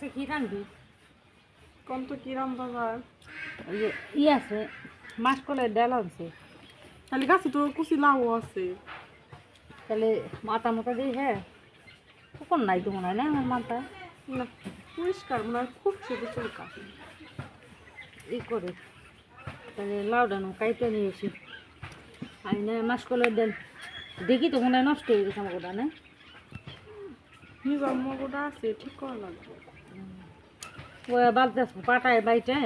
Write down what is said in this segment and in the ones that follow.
আজকে কি রাঁধবি? কম তো কি রান্না যায়? ওই যে আছে মাসকলাইয়ের ডাল আছে, খালি গাছে তো কুচি লাউ আছে। তাহলে মাথা মতো দিই। হ্যাঁ, কখন নাই তো মনে হয় না আমার মাথায়। না পরিষ্কার মনে হয় খুব ছোট চুলকা ই করে তাহলে লাউডা কাইতে নিয়ে এসি। আমি না মাসকলাইয়ের ডাল দেখি তো মনে হয় নষ্ট হয়ে গেছে আমার গোটা না। নিজের মগটা আছে, ঠিক করা লাগবে। ওই বালতে পাটায় বাইটে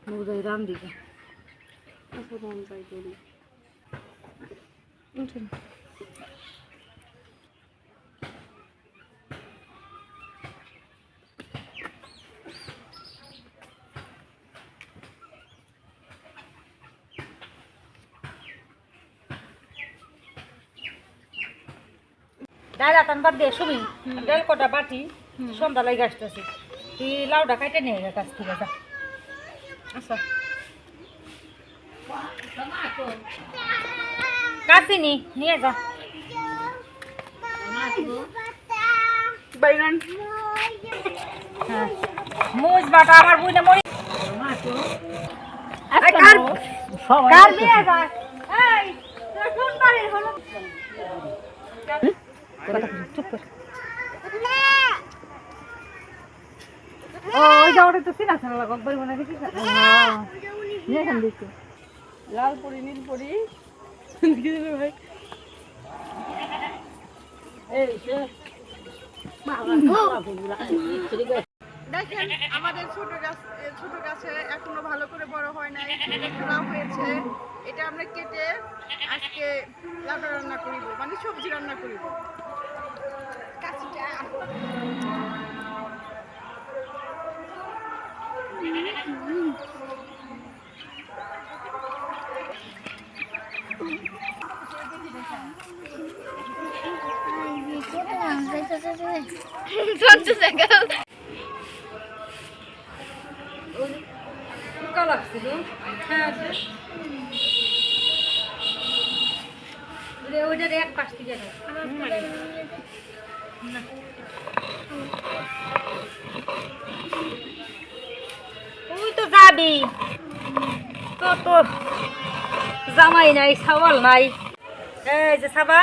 মুগদাই রাম দিকে আচ্ছা মন যাই করি। উঠেন। ডাল আতান বাদ দিয়ে শুনি ডাল কটা বাটি সন্ধ্যা লাগে আসতেছে। তুই লাউডা কাইটে নিয়ে যা কাছ থেকে যা। আচ্ছা কাছিনি নিয়ে যা। বাইগান হ্যাঁ মুজ বাটা আমার বুঝলে মরি কার নিয়ে যা। এই তোর কোন বাড়ির হলো? চুপ কর। ও ওই যাওয়াটা তো সিনা সিনা লাগবে বই মনে দেখি। হ্যাঁ নিয়ে এখান দেখি লাল পরি নীল পরি ভাই। দেখেন আমাদের ছোট গাছে এখনো ভালো করে বড় হয় নাই, লাউ হয়েছে। এটা আমরা কেটে আজকে লাউটা রান্না করিব, মানে সবজি রান্না করিব। কাঁচিটা পোকা লাগছিল। হ্যাঁ ওইটার এক পাশ থেকে তুই তো যাবি তো তোর জামাই নাই ছাওয়াল নাই। এই যে সাবা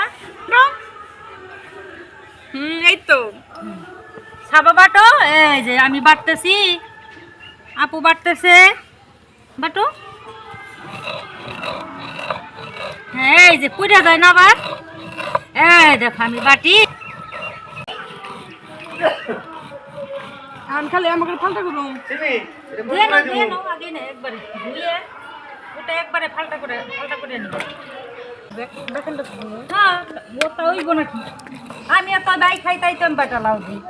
এই তো সাবা বাটো। এই যে আমি বাটতেছি, আপু বাটতেছে। বাটো। হ্যাঁ এই যে পুড়ে যায় না আবার। এই দেখো আমি বাটি। আমি খালি আমাকে ফালটা করুন। আগে না একবারে ধুয়ে ওটা একবারে ফালটা করে নিব। হ্যাঁ ওটা হইব নাকি? আমি এত দাই খাই তাই তো আমি বাটা লাউ দিই।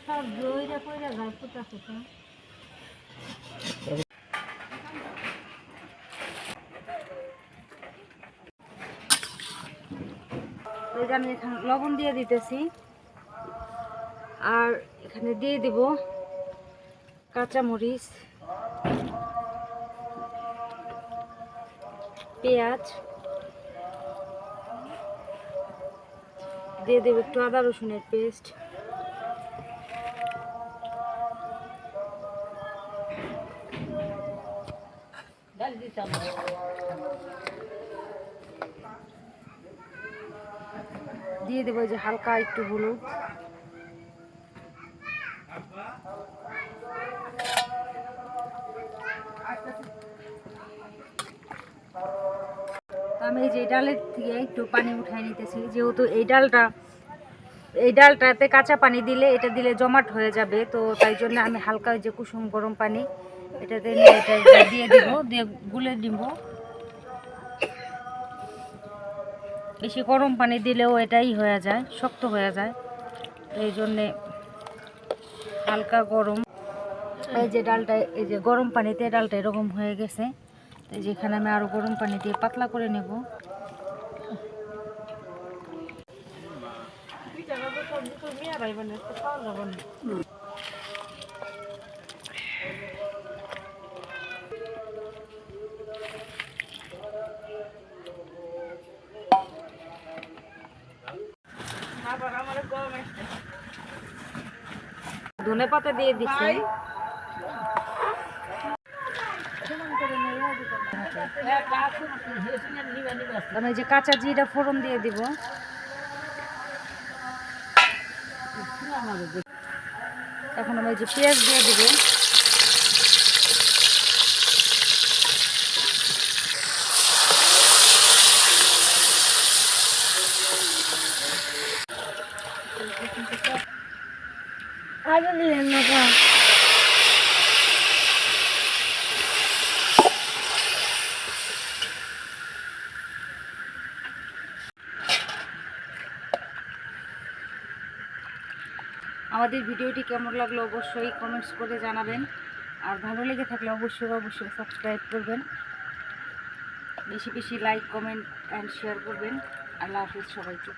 সব জয়রা কইরা যায় ফুটা ফুটা। ওই যে আমি এখানে লবণ দিয়ে দিতেছি, আর এখানে দিয়ে দিব কাঁচামরিচ, পেঁয়াজ, দিয়ে দেব একটু আদা রসুনের পেস্ট, দিয়ে দেবো যে হালকা একটু হলুদ, আমি এই যে ডালের থেকে একটু পানি উঠাই নিতেছি, যেহেতু এই ডালটাতে কাঁচা পানি দিলে এটা দিলে জমাট হয়ে যাবে, তো তাই জন্য আমি হালকা ওই যে কুসুম গরম পানি এটাতে নিয়ে এটা দিয়ে দিব, দিয়ে গুলে দিব। বেশি গরম পানি দিলেও এটাই হয়ে যায়, শক্ত হয়ে যায়, এই জন্যে হালকা গরম। এই যে ডালটা এই যে গরম পানিতে ডালটা এরকম হয়ে গেছে, যেখানে আমি আরও গরম পানি দিয়ে পাতলা করে নেব। ধনে পাতা দিয়ে দিচ্ছি। ভাই আমি এই যে কাঁচা জিরা ফোড়ন দিয়ে দিব। এখন আমি এই যে পেঁয়াজ দিয়ে দিব। আগে দিলেন না কা? আমাদের ভিডিওটি কেমন লাগলো অবশ্যই কমেন্টস করে জানাবেন। আর ভালো লেগে থাকলে অবশ্যই সাবস্ক্রাইব করবেন, বেশি বেশি লাইক কমেন্ট অ্যান্ড শেয়ার করবেন। আল্লাহ হাফিজ সবাইকে।